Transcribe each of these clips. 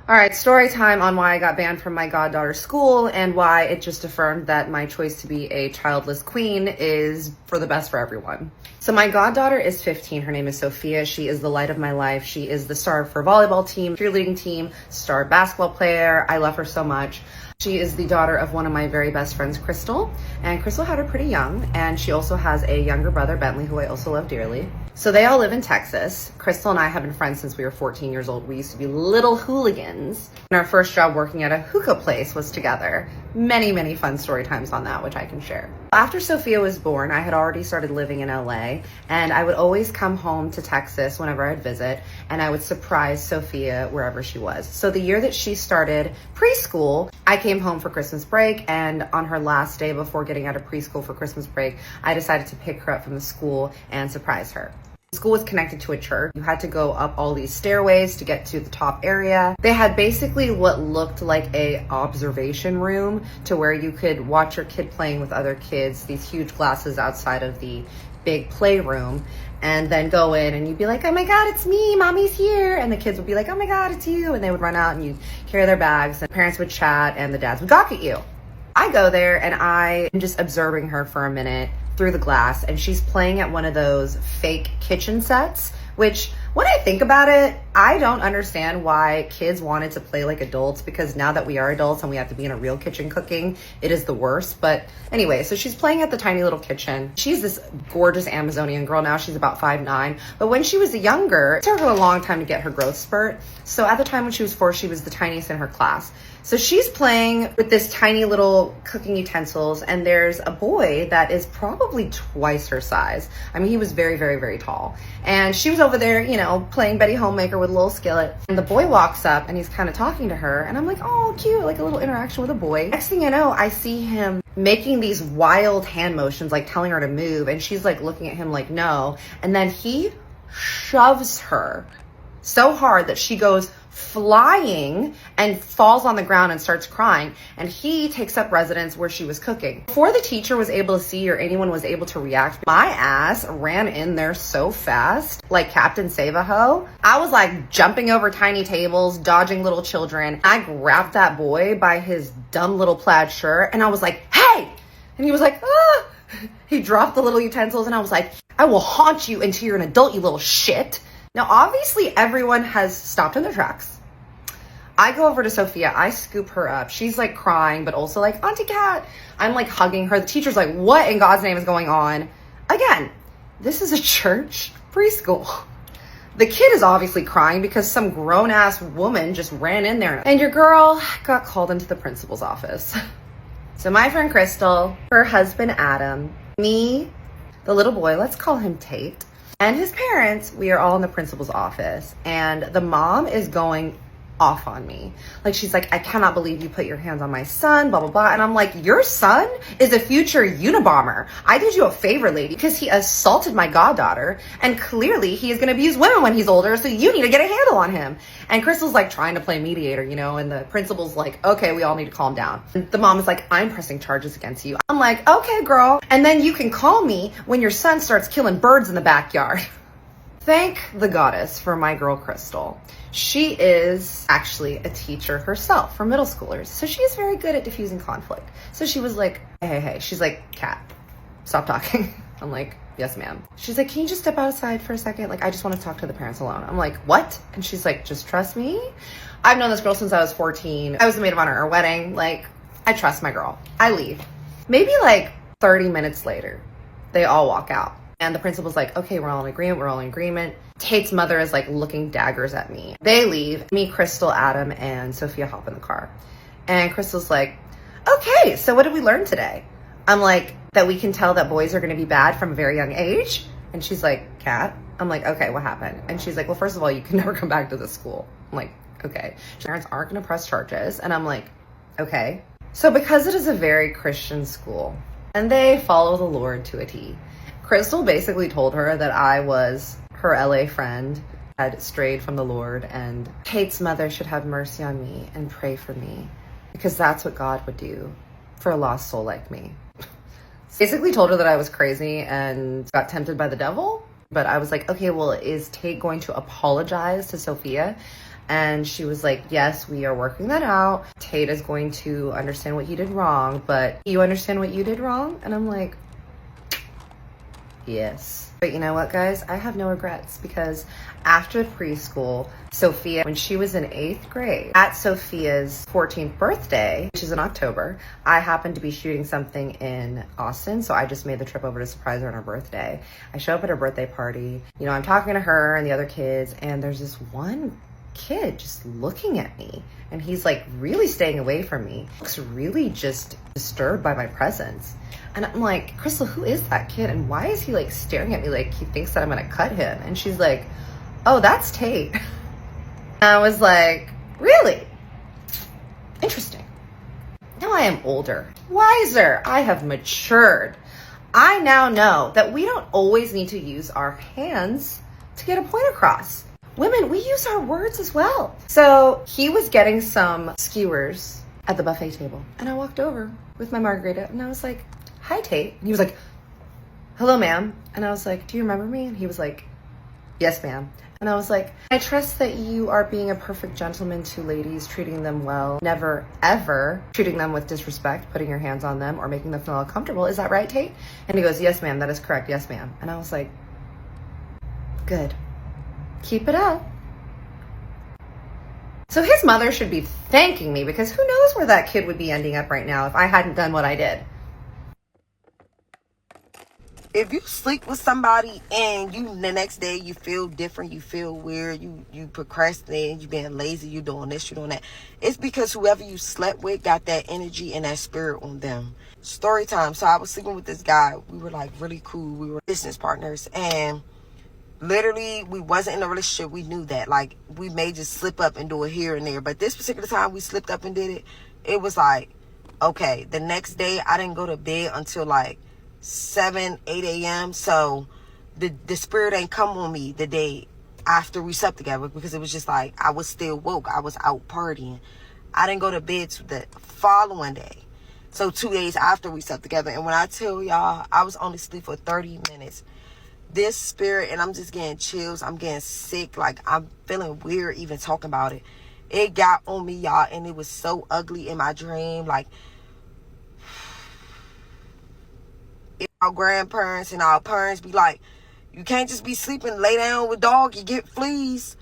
All right, story time on why I got banned from my goddaughter's school and why it just affirmed that my choice to be a childless queen is for the best for everyone. So my goddaughter is 15. Her name is Sophia. She is the light of my life. She is the star of her volleyball team, cheerleading team, star basketball player. I love her so much. She is the daughter of one of my very best friends, Crystal. And Crystal had her pretty young. And she also has a younger brother, Bentley, who I also love dearly. So they all live in Texas. Crystal and I have been friends since we were 14 years old. We used to be little hooligans. And our first job working at a hookah place was together. Many, many fun story times on that, which I can share. After Sophia was born, I had already started living in LA, and I would always come home to Texas whenever I'd visit, and I would surprise Sophia wherever she was. So the year that she started preschool, I came home for Christmas break, and on her last day before getting out of preschool for Christmas break, I decided to pick her up from the school and surprise her. The school was connected to a church. You had to go up all these stairways to get to the top area. They had basically what looked like a observation room to where you could watch your kid playing with other kids, these huge glasses outside of the big playroom, and then go in and you'd be like, oh my God, it's me, mommy's here. And the kids would be like, oh my God, it's you. And they would run out and you'd carry their bags and parents would chat and the dads would gawk at you. I go there and I am just observing her for a minute through the glass, and she's playing at one of those fake kitchen sets, which when I think about it, I don't understand why kids wanted to play like adults, because now that we are adults and we have to be in a real kitchen cooking, it is the worst. But anyway, so she's playing at the tiny little kitchen. She's this gorgeous Amazonian girl now. She's about 5'9". But when she was younger, it took her a long time to get her growth spurt. So at the time when she was 4, she was the tiniest in her class. So she's playing with this tiny little cooking utensils, and there's a boy that is probably twice her size. I mean, he was very, very, very tall. And she was over there, playing Betty Homemaker with a little skillet. And the boy walks up and he's kind of talking to her. And I'm like, oh, cute, like a little interaction with a boy. Next thing I know, I see him making these wild hand motions, like telling her to move. And she's like looking at him like, no. And then he shoves her so hard that she goes flying and falls on the ground and starts crying, and he takes up residence where she was cooking. Before the teacher was able to see or anyone was able to react, my ass ran in there so fast, like Captain Save-A-Ho. I was like jumping over tiny tables, dodging little children. I grabbed that boy by his dumb little plaid shirt and I was like, hey! And he was like, ah! He dropped the little utensils and I was like, I will haunt you until you're an adult, you little shit. Now, obviously, everyone has stopped in their tracks. I go over to Sophia. I scoop her up. She's like crying, but also like, Auntie Kat. I'm like hugging her. The teacher's like, what in God's name is going on? Again, this is a church preschool. The kid is obviously crying because some grown-ass woman just ran in there. And your girl got called into the principal's office. So my friend Crystal, her husband Adam, me, the little boy, let's call him Tate, and his parents, we are all in the principal's office, and the mom is going off on me. Like, she's like, I cannot believe you put your hands on my son, blah, blah, blah. And I'm like, your son is a future Unabomber. I did you a favor, lady, because he assaulted my goddaughter, and clearly he is going to abuse women when he's older, so you need to get a handle on him. And Crystal's like trying to play mediator, and the principal's like, okay, we all need to calm down. And the mom is like, I'm pressing charges against you. I'm like, okay, girl. And then you can call me when your son starts killing birds in the backyard. Thank the goddess for my girl Crystal. She is actually a teacher herself for middle schoolers. So she is very good at diffusing conflict. So she was like, hey. She's like, Kat, stop talking. I'm like, yes, ma'am. She's like, can you just step outside for a second? Like, I just want to talk to the parents alone. I'm like, what? And she's like, just trust me. I've known this girl since I was 14. I was the maid of honor at her wedding. Like, I trust my girl. I leave. Maybe like 30 minutes later, they all walk out. And the principal's like, okay, we're all in agreement. Tate's mother is like looking daggers at me. They leave. Me, Crystal, Adam, and Sophia hop in the car. And Crystal's like, okay, so what did we learn today? I'm like, that we can tell that boys are going to be bad from a very young age. And she's like, Kat? I'm like, okay, what happened? And she's like, well, first of all, you can never come back to this school. I'm like, okay. Parents aren't going to press charges. And I'm like, okay. So because it is a very Christian school and they follow the Lord to a T, Crystal basically told her that I was her LA friend, had strayed from the Lord, and Kate's mother should have mercy on me and pray for me, because that's what God would do for a lost soul like me. Basically told her that I was crazy and got tempted by the devil. But I was like, okay, well, is Tate going to apologize to Sophia? And she was like, yes, we are working that out. Tate is going to understand what you did wrong, but you understand what you did wrong? And I'm like, yes. But you know what, guys? I have no regrets, because after preschool, Sophia, when she was in 8th grade, at Sophia's 14th birthday, which is in October, I happened to be shooting something in Austin, so I just made the trip over to surprise her on her birthday. I show up at her birthday party. You know, I'm talking to her and the other kids, and there's this one kid just looking at me, and he's like really staying away from me. Looks really just disturbed by my presence. And I'm like, Crystal, who is that kid? And why is he like staring at me like he thinks that I'm gonna cut him? And she's like, oh, that's Tate. And I was like, really? Interesting. Now I am older, wiser. I have matured. I now know that we don't always need to use our hands to get a point across. Women, we use our words as well. So he was getting some skewers at the buffet table, and I walked over with my margarita, and I was like, hi, Tate. And he was like, hello, ma'am. And I was like, do you remember me? And he was like, yes, ma'am. And I was like, I trust that you are being a perfect gentleman to ladies, treating them well, never, ever treating them with disrespect, putting your hands on them, or making them feel uncomfortable. Is that right, Tate? And he goes, yes, ma'am, that is correct. Yes, ma'am. And I was like, good. Keep it up. So his mother should be thanking me, because who knows where that kid would be ending up right now if I hadn't done what I did. If you sleep with somebody and you the next day you feel different, you feel weird, you procrastinate, you being lazy, you doing this, you doing that, it's because whoever you slept with got that energy and that spirit on them. Story time. So I was sleeping with this guy. We were like really cool. We were business partners, and literally we wasn't in a relationship. We knew that. Like, we may just slip up and do it here and there, but this particular time we slipped up and did it. It was like, okay, the next day I didn't go to bed until like 7, 8 a.m. So the spirit ain't come on me the day after we slept together, because it was just like I was still woke. I was out partying. I didn't go to bed to the following day. So 2 days after we slept together. And when I tell y'all, I was only asleep for 30 minutes. This spirit, and I'm just getting chills. I'm getting sick. Like, I'm feeling weird even talking about it. It got on me, y'all, and it was so ugly in my dream. Like, our grandparents and our parents be like, you can't just be sleeping, lay down with dog, you get fleas.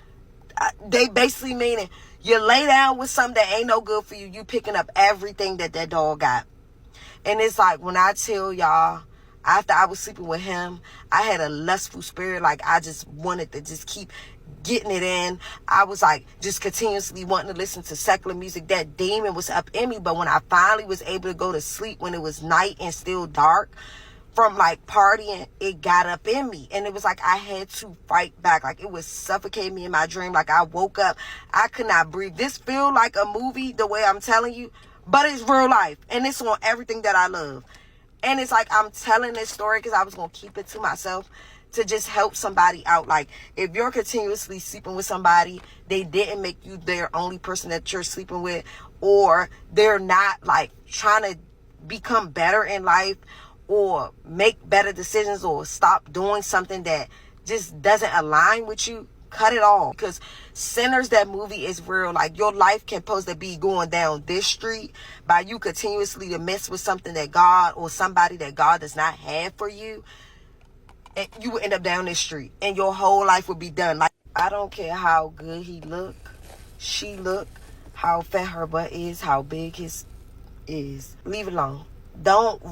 They basically meaning you lay down with something that ain't no good for you, you picking up everything that dog got. And it's like, when I tell y'all, after I was sleeping with him, I had a lustful spirit. Like, I just wanted to just keep getting it in. I was like just continuously wanting to listen to secular music. That demon was up in me. But when I finally was able to go to sleep when it was night and still dark from like partying, it got up in me. And it was like I had to fight back. Like, it was suffocating me in my dream. Like, I woke up, I could not breathe. This feel like a movie the way I'm telling you, but it's real life. And it's on everything that I love. And it's like I'm telling this story because I was going to keep it to myself to just help somebody out. Like, if you're continuously sleeping with somebody, they didn't make you their only person that you're sleeping with, or they're not like trying to become better in life or make better decisions or stop doing something that just doesn't align with you, cut it off. Because Sinners, that movie, is real. Like, your life can supposed to be going down this street by you continuously to mess with something that God or somebody that God does not have for you, and you will end up down this street and your whole life will be done. Like, I don't care how good he look, she look, how fat her butt is, how big his is. Leave it alone. Don't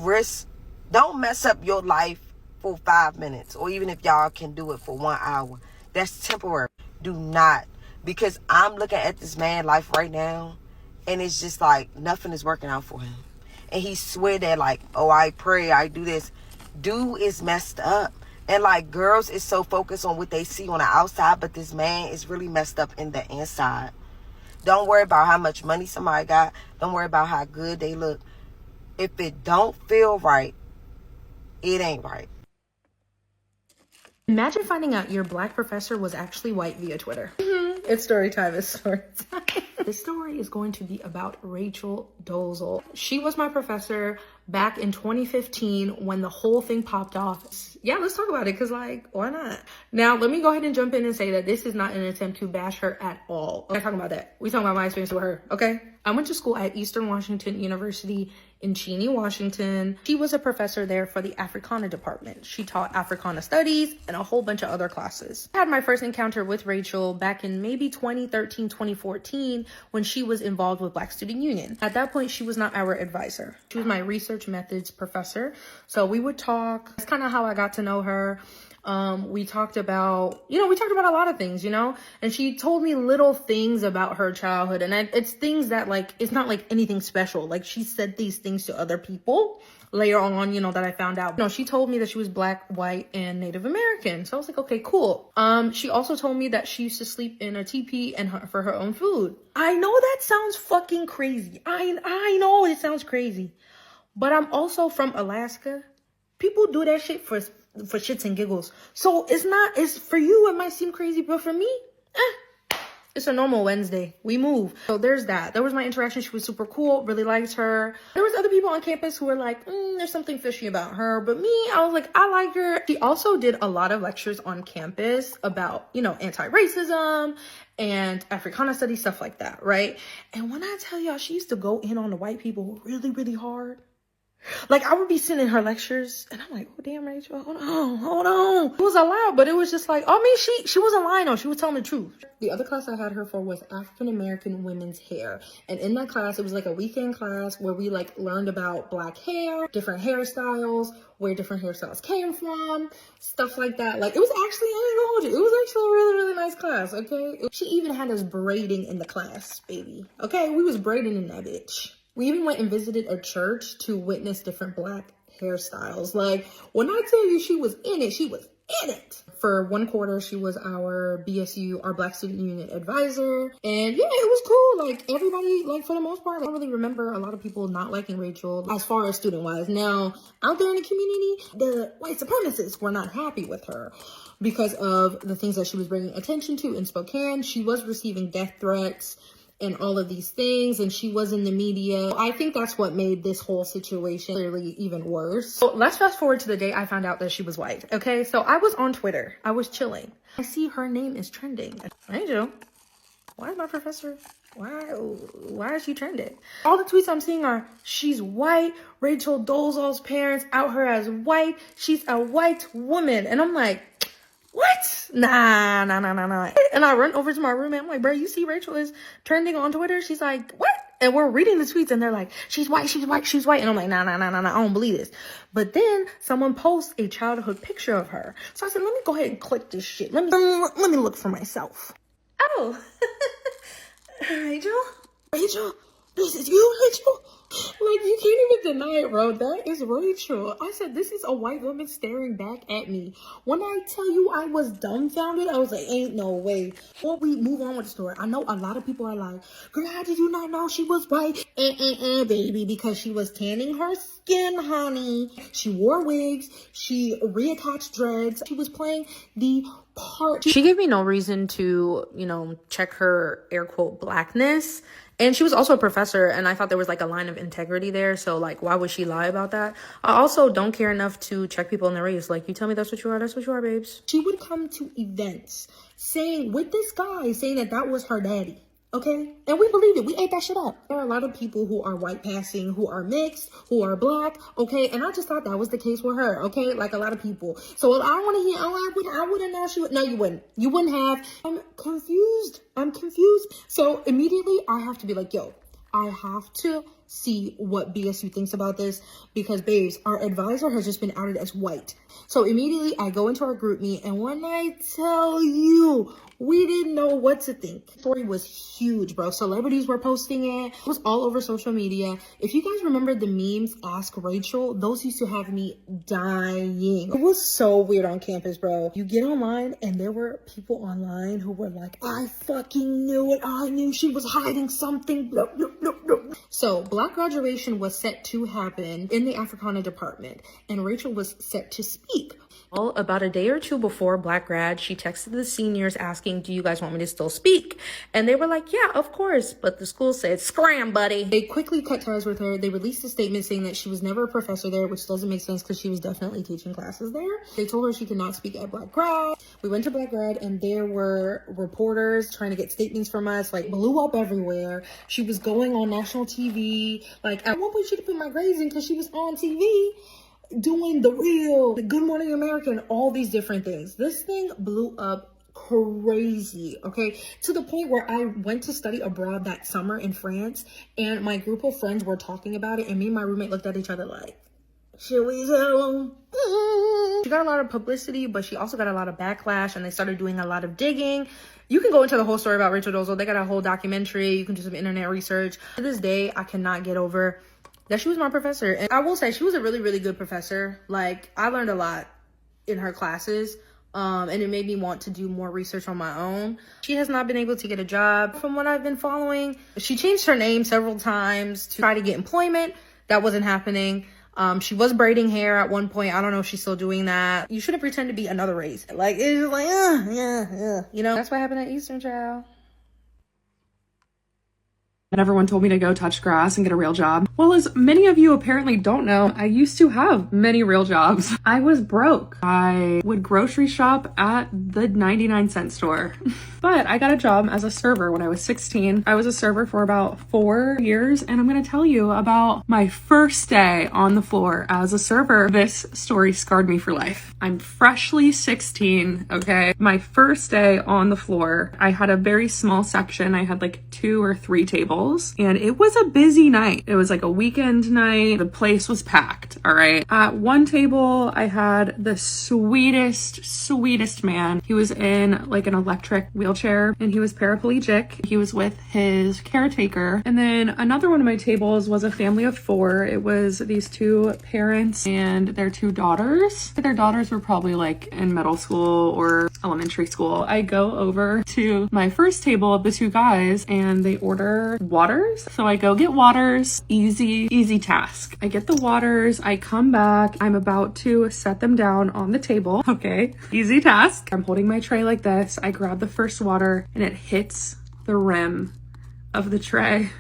mess up your life for 5 minutes, or even if y'all can do it for 1 hour. That's temporary. Do not. Because I'm looking at this man's life right now, and it's just like nothing is working out for him. And he swear that like, oh, I pray, I do this. Dude is messed up. And like, girls is so focused on what they see on the outside, but this man is really messed up in the inside. Don't worry about how much money somebody got. Don't worry about how good they look. If it don't feel right, it ain't right. Imagine finding out your black professor was actually white via Twitter. It's story time. It's story time. This story is going to be about Rachel Dolezal. She was my professor back in 2015 when the whole thing popped off. Yeah, let's talk about it, because like, why not? Now, let me go ahead and jump in and say that this is not an attempt to bash her at all. I'm not talking about that. We're talking about my experience with her, okay? I went to school at Eastern Washington University in Cheney, Washington. She was a professor there for the Africana department. She taught Africana studies and a whole bunch of other classes. I had my first encounter with Rachel back in maybe 2013, 2014, when she was involved with Black Student Union. At that point, she was not our advisor. She was my research methods professor. So we would talk. That's kind of how I got to know her. We talked about a lot of things, and she told me little things about her childhood, and it's things that like, it's not like anything special. Like, she said these things to other people later on, that I found out. She told me that she was Black, white, and Native American. So I was like, okay, cool. She also told me that she used to sleep in a teepee and for her own food. I know that sounds fucking crazy. I know it sounds crazy, but I'm also from Alaska. People do that shit for shits and giggles. So it's for you, it might seem crazy, but for me, it's a normal Wednesday. We move. So there's that. That was my interaction. She was super cool. Really liked her. There was other people on campus who were like, there's something fishy about her. But me, I was like, I like her. She also did a lot of lectures on campus about, anti-racism and Africana studies, stuff like that, right? And when I tell y'all, she used to go in on the white people really, really hard. Like, I would be sitting in her lectures, and I'm like, oh, damn, Rachel, hold on. It was allowed, but it was just like, she wasn't lying, though. She was telling the truth. The other class I had her for was African-American women's hair. And in that class, it was like a weekend class where we, like, learned about Black hair, different hairstyles, where different hairstyles came from, stuff like that. Like, it was actually, I ain't gonna hold you, it was actually a really, really nice class, okay? She even had us braiding in the class, baby. Okay, we was braiding in that bitch. We even went and visited a church to witness different Black hairstyles. Like, when I tell you she was in it, she was in it. For one quarter, she was our BSU, our Black Student Union advisor. And yeah, it was cool. Like, everybody, like, for the most part, I don't really remember a lot of people not liking Rachel as far as student-wise. Now, out there in the community, the white supremacists were not happy with her because of the things that she was bringing attention to in Spokane. She was receiving death threats and all of these things, and she was in the media. I think that's what made this whole situation clearly even worse. So let's fast forward to the day I found out that she was white, okay? So I was on Twitter. I was chilling. I see her name is trending. Angel, why is my professor, why is she trending? All the tweets I'm seeing are, she's white, Rachel Dolezal's parents out her as white, she's a white woman. And I'm like, what? Nah. And I run over to my roommate. I'm like, bro, you see Rachel is trending on Twitter? She's like, what? And we're reading the tweets and they're like, she's white. And I'm like, nah, I don't believe this. But then someone posts a childhood picture of her. So I said, let me go ahead and click this shit. Let me look for myself. Oh, Rachel, this is you, Rachel? Like, you can't even deny it, bro. That is Rachel. I said, this is a white woman staring back at me. When I tell you I was dumbfounded, I was like, ain't no way. Before we move on with the story, I know a lot of people are like, girl, how did you not know she was white? Baby, because she was tanning her skin, honey. She wore wigs. She reattached dreads. She was playing the part. She gave me no reason to, check her air quote blackness. And she was also a professor, and I thought there was like a line of integrity there. So like, why would she lie about that? I also don't care enough to check people in their race. Like, you tell me that's what you are, babes. She would come to events with this guy saying that was her daddy. Okay? And we believed it. We ate that shit up. There are a lot of people who are white passing, who are mixed, who are Black. Okay? And I just thought that was the case with her. Okay? Like a lot of people. So I want to hear, I wouldn't know she would. No, you wouldn't. You wouldn't have. I'm confused. So immediately I have to be like, yo, I have to see what BSU thinks about this, because babes, our advisor has just been outed as white. So immediately I go into our group meet, and when I tell you, we didn't know what to think. The story was huge, bro. Celebrities were posting it. It was all over social media. If you guys remember the memes, Ask Rachel, those used to have me dying. It was so weird on campus, bro. You get online and there were people online who were like, I fucking knew it. I knew she was hiding something. So Black graduation was set to happen in the Africana department, and Rachel was set to speak. Well, about a day or two before Black Grad, she texted the seniors asking, do you guys want me to still speak? And they were like, yeah, of course. But the school said, scram, buddy. They quickly cut ties with her. They released a statement saying that she was never a professor there, which doesn't make sense because she was definitely teaching classes there. They told her she could not speak at Black Grad. We went to Black Grad and there were reporters trying to get statements from us, like blew up everywhere. She was going on national TV. Like at one point she had to put my grades in because she was on TV. Doing the real, the Good Morning America, and all these different things. This thing blew up crazy, okay? To the point where I went to study abroad that summer in France, and my group of friends were talking about it, and me and my roommate looked at each other like, should we tell them? She got a lot of publicity, but she also got a lot of backlash, and they started doing a lot of digging. You can go into the whole story about Rachel Dolezal. They got a whole documentary. You can do some internet research. To this day, I cannot get over that she was my professor. And I will say she was a really, really good professor. Like, I learned a lot in her classes. And it made me want to do more research on my own. She has not been able to get a job from what I've been following. She changed her name several times to try to get employment. That wasn't happening. She was braiding hair at one point. I don't know if she's still doing that. You shouldn't pretend to be another race. Like, it's just like, yeah. You know, that's what happened at Eastern, child. And everyone told me to go touch grass and get a real job. Well, as many of you apparently don't know, I used to have many real jobs. I was broke. I would grocery shop at the 99-cent store. But I got a job as a server when I was 16. I was a server for about 4 years, and I'm gonna tell you about my first day on the floor as a server. This story scarred me for life. I'm freshly 16, okay? My first day on the floor, I had a very small section. I had like 2 or 3 tables. And it was a busy night. It was like a weekend night. The place was packed, all right? At one table, I had the sweetest man. He was in like an electric wheelchair and he was paraplegic. He was with his caretaker. And then another one of my tables was a family of 4. It was these 2 parents and their 2 daughters. Their daughters were probably like in middle school or elementary school. I go over to my first table of the 2 guys and they order waters. So I go get waters. Easy task. I get the waters. I come back. I'm about to set them down on the table. Okay. Easy task. I'm holding my tray like this. I grab the first water and it hits the rim of the tray.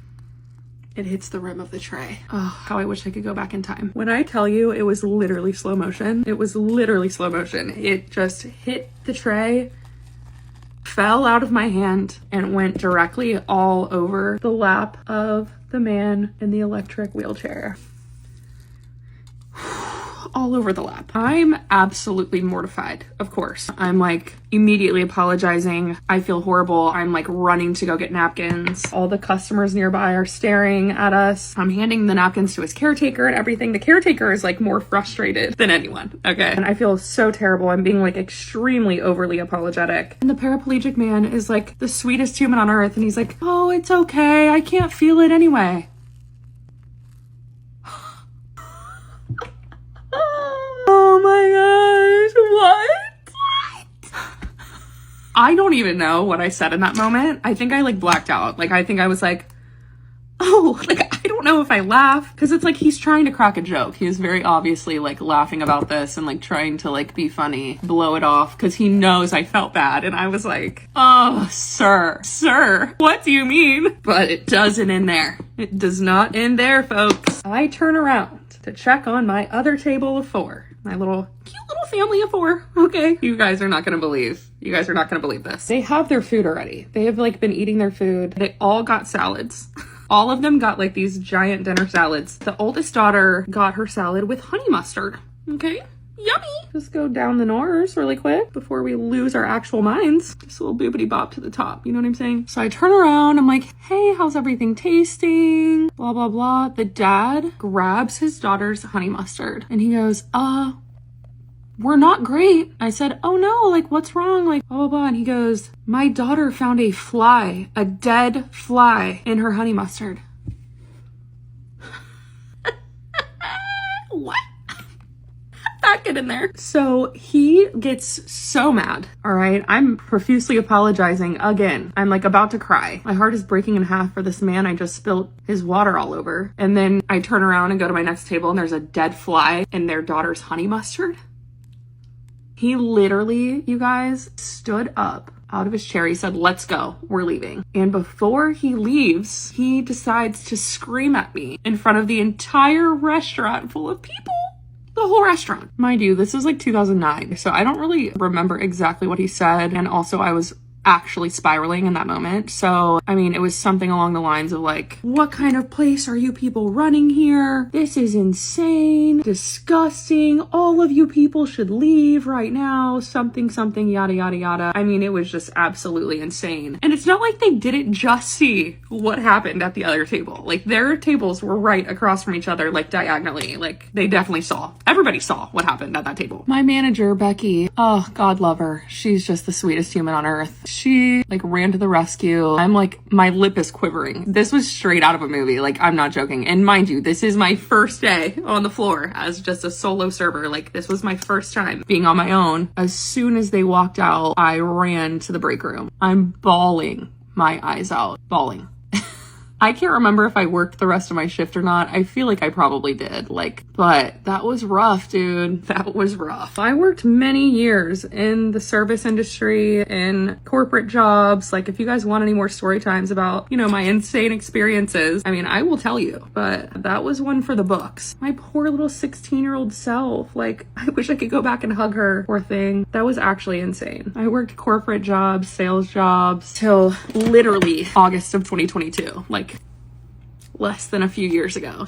It hits the rim of the tray. Oh, how I wish I could go back in time. When I tell you it was literally slow motion, it was literally slow motion. It just hit the tray, fell out of my hand, and went directly all over the lap of the man in the electric wheelchair. All over the lap. I'm absolutely mortified, of course. I'm like immediately apologizing. I feel horrible. I'm like running to go get napkins. All the customers nearby are staring at us. I'm handing the napkins to his caretaker and everything. The caretaker is like more frustrated than anyone, okay? And I feel so terrible. I'm being like extremely overly apologetic. And the paraplegic man is like the sweetest human on earth. And he's like, oh, it's okay. I can't feel it anyway. Oh my gosh, what? I don't even know what I said in that moment. I think I like blacked out. Like, I think I was like, oh, like, I don't know if I laugh. Cause it's like, he's trying to crack a joke. He was very obviously like laughing about this and like trying to like be funny, blow it off. Cause he knows I felt bad. And I was like, oh, sir, what do you mean? But it doesn't end there. It does not end there, folks. I turn around to check on my other table of 4. My cute little family of 4. Okay. You guys are not going to believe this. They have their food already. They have like been eating their food. They all got salads. All of them got like these giant dinner salads. The oldest daughter got her salad with honey mustard. Okay. Yummy. Just go down the nose really quick before we lose our actual minds. Just a little boobity bop to the top. You know what I'm saying? So I turn around. I'm like, hey, how's everything tasting? Blah, blah, blah. The dad grabs his daughter's honey mustard and he goes, we're not great. I said, oh no, like what's wrong? Like blah, blah, blah. And he goes, my daughter found a fly, a dead fly in her honey mustard. What? Back it in there. So he gets so mad. All right. I'm profusely apologizing again. I'm like about to cry. My heart is breaking in half for this man. I just spilled his water all over. And then I turn around and go to my next table and there's a dead fly in their daughter's honey mustard. He literally, you guys, stood up out of his chair. He said, let's go, we're leaving. And before he leaves, he decides to scream at me in front of the entire restaurant full of people. The whole restaurant. Mind you, this was like 2009, so I don't really remember exactly what he said. And also I was actually spiraling in that moment. So, I mean, it was something along the lines of like, what kind of place are you people running here? This is insane, disgusting. All of you people should leave right now. Something, yada, yada, yada. I mean, it was just absolutely insane. And it's not like they didn't just see what happened at the other table. Like, their tables were right across from each other, like diagonally. Like, they definitely saw. Everybody saw what happened at that table. My manager, Becky, oh, God love her. She's just the sweetest human on earth. She like ran to the rescue. I'm like, my lip is quivering. This was straight out of a movie. Like, I'm not joking. And mind you, this is my first day on the floor as just a solo server. Like, this was my first time being on my own. As soon as they walked out, I ran to the break room. I'm bawling my eyes out, bawling. I can't remember if I worked the rest of my shift or not. I feel like I probably did. But that was rough, dude. That was rough. I worked many years in the service industry, in corporate jobs. Like, if you guys want any more story times about, you know, my insane experiences, I mean, I will tell you. But that was one for the books. My poor little 16-year-old self. Like, I wish I could go back and hug her, poor thing. That was actually insane. I worked corporate jobs, sales jobs, till literally August of 2022. Like, less than a few years ago.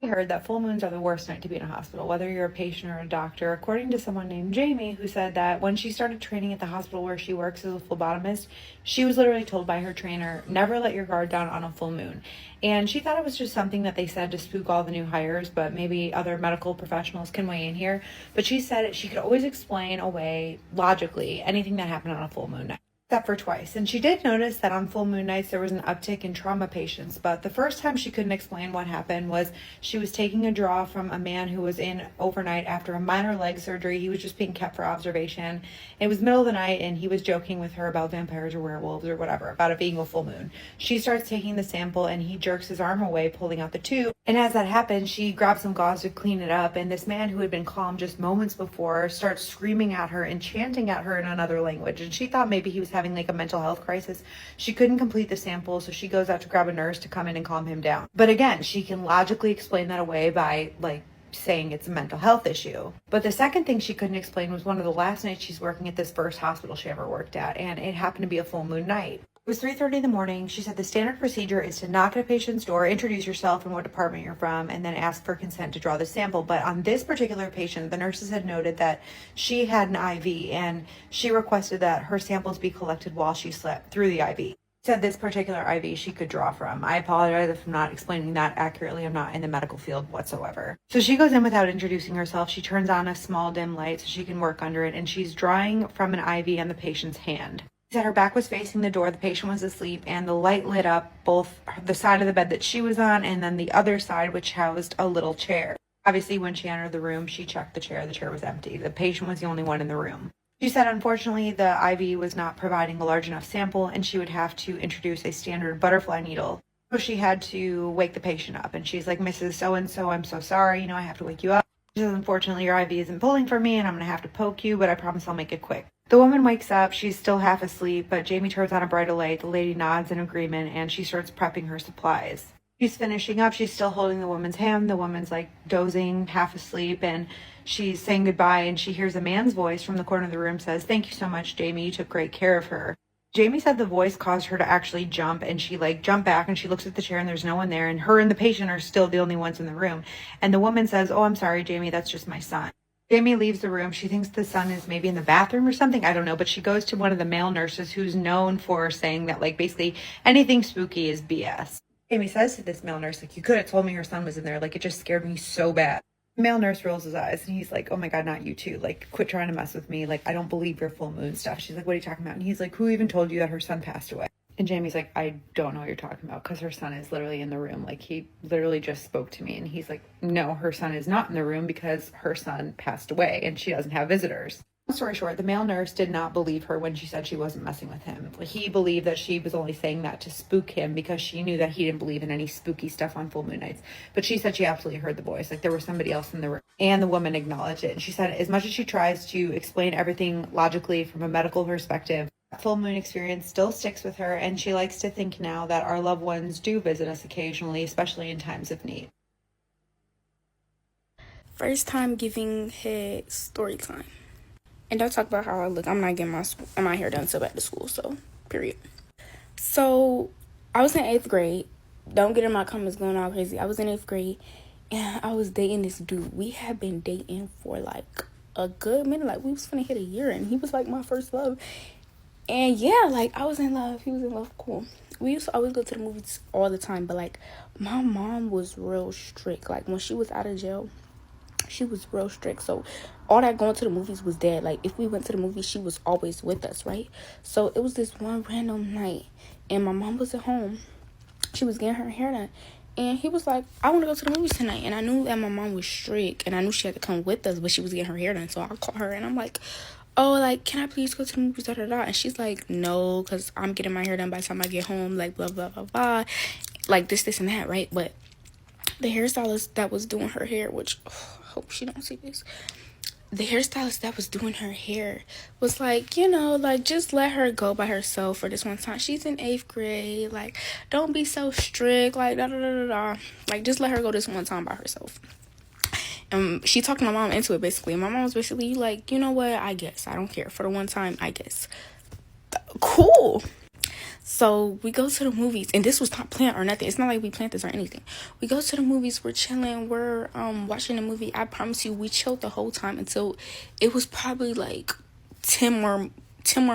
I heard that full moons are the worst night to be in a hospital, whether you're a patient or a doctor, according to someone named Jamie, who said that when she started training at the hospital where she works as a phlebotomist, she was literally told by her trainer, never let your guard down on a full moon. And she thought it was just something that they said to spook all the new hires, but maybe other medical professionals can weigh in here. But she said she could always explain away logically anything that happened on a full moon night. Except for twice. And she did notice that on full moon nights there was an uptick in trauma patients, but the first time she couldn't explain what happened was she was taking a draw from a man who was in overnight after a minor leg surgery. He was just being kept for observation. It was middle of the night and he was joking with her about vampires or werewolves or whatever, about it being a full moon. She starts taking the sample and he jerks his arm away, pulling out the tube. And as that happens, she grabs some gauze to clean it up, and this man who had been calm just moments before starts screaming at her and chanting at her in another language. And she thought maybe he was having like a mental health crisis. She couldn't complete the sample, so she goes out to grab a nurse to come in and calm him down. But again, she can logically explain that away by like saying it's a mental health issue. But the second thing she couldn't explain was one of the last nights she's working at this first hospital she ever worked at, and it happened to be a full moon night. It was 3:30 in the morning. She said the standard procedure is to knock at a patient's door, introduce yourself and what department you're from, and then ask for consent to draw the sample. But on this particular patient, the nurses had noted that she had an IV, and she requested that her samples be collected while she slept through the IV. Said this particular IV she could draw from. I apologize if I'm not explaining that accurately. I'm not in the medical field whatsoever. So she goes in without introducing herself. She turns on a small dim light so she can work under it, and she's drawing from an IV on the patient's hand. She said her back was facing the door, the patient was asleep, and the light lit up both the side of the bed that she was on and then the other side, which housed a little chair. Obviously, when she entered the room, she checked the chair. The chair was empty. The patient was the only one in the room. She said, unfortunately, the IV was not providing a large enough sample, and she would have to introduce a standard butterfly needle. So she had to wake the patient up, and she's like, Mrs. So-and-so, I'm so sorry, I have to wake you up. She says, unfortunately, your IV isn't pulling for me, and I'm going to have to poke you, but I promise I'll make it quick. The woman wakes up. She's still half asleep, but Jamie turns on a brighter light. The lady nods in agreement, and she starts prepping her supplies. She's finishing up. She's still holding the woman's hand. The woman's like dozing, half asleep, and she's saying goodbye, and she hears a man's voice from the corner of the room says, thank you so much, Jamie. You took great care of her. Jamie said the voice caused her to actually jump, and she jumped back, and she looks at the chair, and there's no one there, and her and the patient are still the only ones in the room. And the woman says, oh, I'm sorry, Jamie, that's just my son. Jamie leaves the room. She thinks the son is maybe in the bathroom or something. I don't know. But she goes to one of the male nurses who's known for saying that basically anything spooky is BS. Jamie says to this male nurse, you could have told me her son was in there. It just scared me so bad. The male nurse rolls his eyes and he's like, oh my God, not you too. Quit trying to mess with me. I don't believe your full moon stuff. She's like, what are you talking about? And he's like, who even told you that her son passed away? And Jamie's like, I don't know what you're talking about because her son is literally in the room. He literally just spoke to me. And he's like, no, her son is not in the room because her son passed away and she doesn't have visitors. Story short, the male nurse did not believe her when she said she wasn't messing with him. He believed that she was only saying that to spook him because she knew that he didn't believe in any spooky stuff on full moon nights. But she said she absolutely heard the voice. Like, there was somebody else in the room. And the woman acknowledged it. And she said, as much as she tries to explain everything logically from a medical perspective, full moon experience still sticks with her. And she likes to think now that our loved ones do visit us occasionally, especially in times of need. First time giving head story time. And don't talk about how I look. I'm not getting my hair done until back to school, so period. So I was in 8th grade. Don't get in my comments going all crazy. I was in 8th grade and I was dating this dude. We had been dating for like a good minute. Like, we was finna hit a year, and he was like my first love. And yeah, like, I was in love. He was in love. Cool. We used to always go to the movies all the time, but like, my mom was real strict. Like, when she was out of jail, she was real strict. So all that going to the movies was dead. Like, if we went to the movies, she was always with us, right? So it was this one random night, and my mom was at home. She was getting her hair done, and he was like, I want to go to the movies tonight. And I knew that my mom was strict, and I knew she had to come with us, but she was getting her hair done. So I called her, and I'm like, oh, like, can I please go to the movies, da da da? And she's like, no, because I'm getting my hair done by the time I get home, like, blah blah blah blah, like this and that, right? But the hairstylist that was doing her hair, which I hope she don't see this, the hairstylist that was doing her hair was like, you know, like, just let her go by herself for this one time. She's in 8th grade. Like, don't be so strict. Like, da da da da da. Like, just let her go this one time by herself. And she talked my mom into it, basically. And my mom was basically like, you know what? I guess. I don't care. For the one time, I guess. Cool. So we go to the movies, and this was not planned or nothing. It's not like we planned this or anything. We go to the movies, we're chilling, we're watching the movie. I promise you, we chilled the whole time until it was probably like 10 more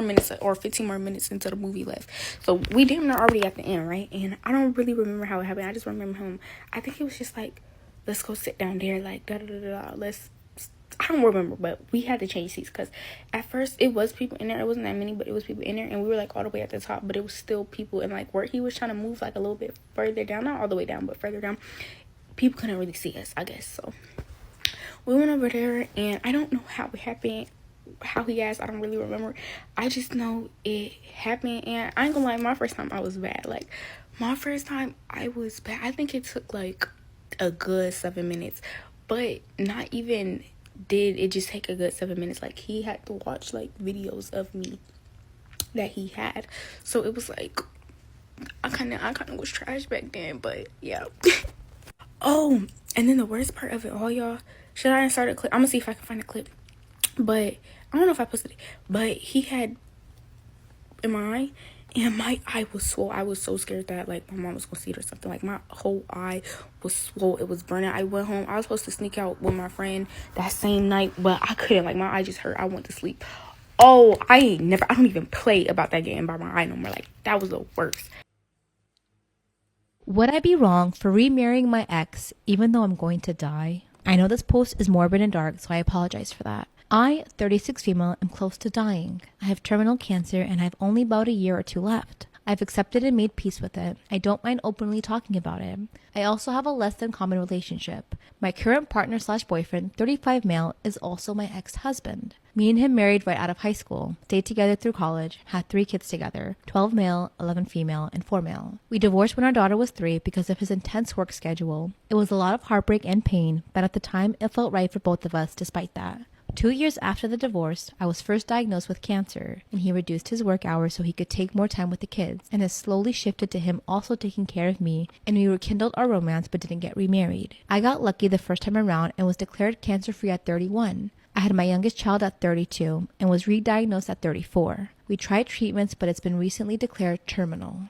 minutes or 15 more minutes until the movie left. So we damn near already at the end, right? And I don't really remember how it happened. I just remember him. I think it was just like, let's go sit down there, like, da da da da. I don't remember, but we had to change seats because at first it was people in there. It wasn't that many, but it was people in there, and we were like all the way at the top, but it was still people. And like, where he was trying to move like a little bit further down, not all the way down, but further down, people couldn't really see us, I guess. So we went over there, and I don't know how it happened, how he asked. I don't really remember. I just know it happened, and I ain't gonna lie, my first time I was bad. Like, my first time I was bad. I think it took like a good 7 minutes, but not even did it just take a good 7 minutes. Like, he had to watch like videos of me that he had, so it was like, I kind of was trash back then, but yeah. Oh, and then the worst part of it all, y'all, should I insert a clip? I'm gonna see if I can find a clip, but I don't know if I posted it, but he had MRI, and my eye was swole. I was so scared that like my mom was gonna see it or something. Like, my whole eye was swole. It was burning. I went home. I was supposed to sneak out with my friend that same night, but I couldn't. Like, my eye just hurt. I went to sleep. Oh, I don't even play about that getting by my eye no more. Like, that was the worst. Would I be wrong for remarrying my ex even though I'm going to die? I know this post is morbid and dark, so I apologize for that. I, 36 female, am close to dying. I have terminal cancer and I have only about a year or two left. I've accepted and made peace with it. I don't mind openly talking about it. I also have a less than common relationship. My current partner / boyfriend, 35 male, is also my ex-husband. Me and him married right out of high school, stayed together through college, had 3 kids together, 12 male, 11 female, and 4 male. We divorced when our daughter was 3 because of his intense work schedule. It was a lot of heartbreak and pain, but at the time it felt right for both of us despite that. 2 years after the divorce, I was first diagnosed with cancer, and he reduced his work hours so he could take more time with the kids, and has slowly shifted to him also taking care of me, and we rekindled our romance but didn't get remarried. I got lucky the first time around and was declared cancer-free at 31. I had my youngest child at 32 and was re-diagnosed at 34. We tried treatments, but it's been recently declared terminal.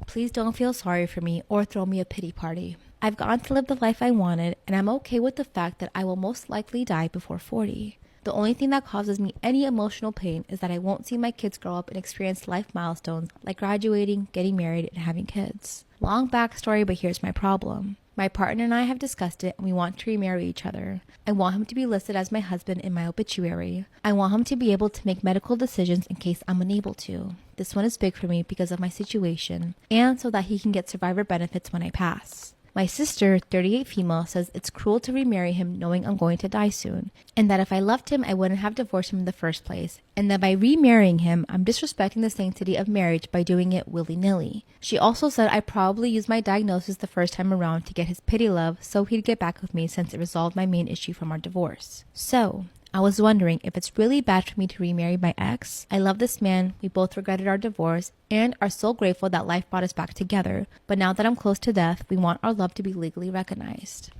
Please don't feel sorry for me or throw me a pity party. I've gone to live the life I wanted, and I'm okay with the fact that I will most likely die before 40. The only thing that causes me any emotional pain is that I won't see my kids grow up and experience life milestones like graduating, getting married, and having kids. Long backstory, but here's my problem. My partner and I have discussed it, and we want to remarry each other. I want him to be listed as my husband in my obituary. I want him to be able to make medical decisions in case I'm unable to. This one is big for me because of my situation, and so that he can get survivor benefits when I pass. My sister, 38 female, says it's cruel to remarry him knowing I'm going to die soon, and that if I loved him, I wouldn't have divorced him in the first place, and that by remarrying him, I'm disrespecting the sanctity of marriage by doing it willy-nilly. She also said I probably used my diagnosis the first time around to get his pity love so he'd get back with me since it resolved my main issue from our divorce. So, I was wondering if it's really bad for me to remarry my ex. I love this man, we both regretted our divorce, and are so grateful that life brought us back together. But now that I'm close to death, we want our love to be legally recognized.